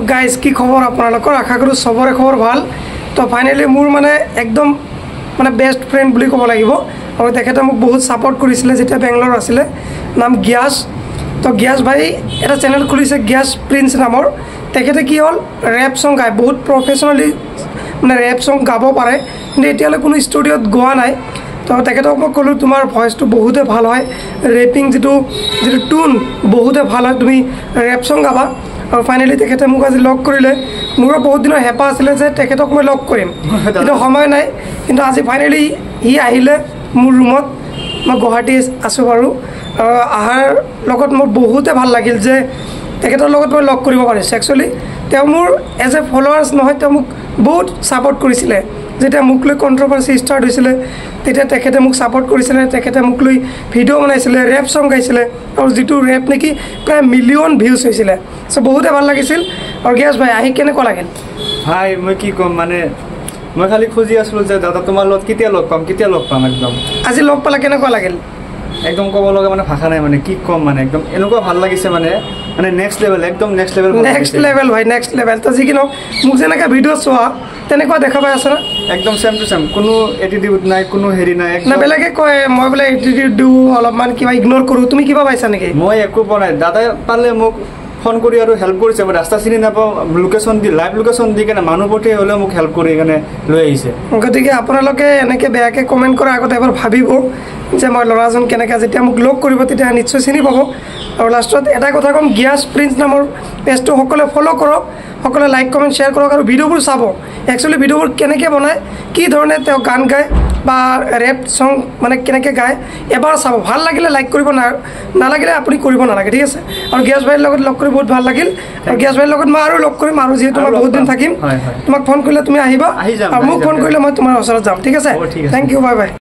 guys কি খবৰ আপোনালোকৰ আশা কৰোঁ চবৰে খবৰ ভাল তো ফাইনেলি মোৰ মানে একদম মানে বেষ্ট ফ্ৰেণ্ড বুলি ক'ব লাগিব আৰু তেখেতে মোক বহুত ছাপোৰ্ট কৰিছিলে যেতিয়া বেংগলোৰ আছিলে নাম গিয়াছ তো গিয়াছ ভাই এটা চেনেল খুলিছে গিয়াছ প্ৰিন্স নামৰ তেখেতে কি হ'ল ৰেপ সং গায় বহুত প্ৰফেশ্যনেলি মানে ৰেপ সং গাব পাৰে কিন্তু এতিয়ালৈ কোনো ষ্টুডিঅ'ত গোৱা নাই তো তেখেতক মই ক'লোঁ তোমাৰ ভইচটো বহুতে ভাল হয় ৰেপিং যিটো টুন বহুতে ভাল হয় তুমি ৰেপ সং গাবা আৰু ফাইনেলি তেখেতে মোক আজি লগ কৰিলে মোৰো বহুত দিনৰ হেঁপাহ আছিলে যে তেখেতক মই লগ কৰিম কিন্তু সময় নাই কিন্তু আজি ফাইনেলি সি আহিলে মোৰ ৰুমত মই গুৱাহাটী আছোঁ বাৰু অহাৰ লগত মোৰ বহুতে ভাল লাগিল যে তেখেতৰ লগত মই লগ কৰিব পাৰিছোঁ একচুৱেলি তেওঁ মোৰ এজ এ ফলোৱাৰ্ছ নহয় তেওঁ মোক বহুত ছাপোৰ্ট কৰিছিলে যেতিয়া মোক লৈ কণ্ট্ৰভাৰ্চি ষ্টাৰ্ট হৈছিলে তেতিয়া তেখেতে মোক ছাপোৰ্ট কৰিছিলে তেখেতে মোক লৈ ভিডিঅ' বনাইছিলে ৰেপ সং গাইছিলে আৰু যিটো ৰেপ নেকি প্ৰায় মিলিয়ন ভিউজ হৈছিলে চ' বহুতে ভাল লাগিছিল আৰু গিয়াছ ভাই আহি কেনেকুৱা লাগিল ভাই মই কি ক'ম মানে মই খালি খুজি আছিলোঁ যে দাদা তোমাৰ লগত কেতিয়া লগ পাম একদম আজি লগ পালে কেনেকুৱা লাগিল একদম ক'ব লগা মানে ভাষা নাই মানে কি ক'ম মানে একদম এনেকুৱা ভাল লাগিছে মানে নেক্সট লেভেল একদম নেক্সট লেভেল ভাই নেক্সট লেভেল তো যি কি নহওক মোক যেনেকৈ ভিডিঅ' চোৱা তেনেকুৱা দেখা পাই আছে না একদম চেম টু চেম কোনো এটিটিউড নাই কোনো হেৰি নাই না বেলেগে কয় মই বোলে এটিটিউড দিওঁ অলপমান কিবা ইগন'ৰ কৰোঁ তুমি কিবা পাইছা নেকি মই একো পোৱা নাই দাদাই পালে মোক ফোন কৰি আৰু হেল্প কৰিছে মই ৰাস্তা চিনি নাপাওঁ লোকেশ্যন দি লাইভ লোকেশ্যন দি কেনে মানুহ পঠিয়াই হ'লেও মোক হেল্প কৰি কেনে লৈ আহিছে গতিকে আপোনালোকে এনেকৈ বেয়াকৈ কমেণ্ট কৰাৰ আগতে এবাৰ ভাবিব যে মই ল'ৰাজন কেনেকৈ যেতিয়া মোক লগ কৰিব তেতিয়া নিশ্চয় চিনি পাব আৰু লাষ্টত এটা কথা ক'ম গিয়াছ প্ৰিন্স নামৰ পেজটো সকলোৱে ফ'ল' কৰক সকলোৱে লাইক কমেণ্ট শ্বেয়াৰ কৰক আৰু ভিডিঅ'বোৰ চাব একচুৱেলি ভিডিঅ'বোৰ কেনেকৈ বনায় কি ধৰণে তেওঁ গান গায় বা ৰেপ সং মানে কেনেকৈ গায় এবাৰ চাব ভাল লাগিলে লাইক কৰিব নালাগিলে আপুনি কৰিব নালাগে ঠিক আছে আৰু গিয়াছ ভাইৰ লগত লগ কৰি বহুত ভাল লাগিল আৰু গিয়াছ ভাইৰ লগত মই আৰু লগ কৰিম আৰু যিহেতু মই বহুত দিন থাকিম তোমাক ফোন কৰিলে তুমি আহিবা আৰু মোক ফোন কৰিলে মই তোমাৰ ওচৰত যাম ঠিক আছে থেংক ইউ বাই বাই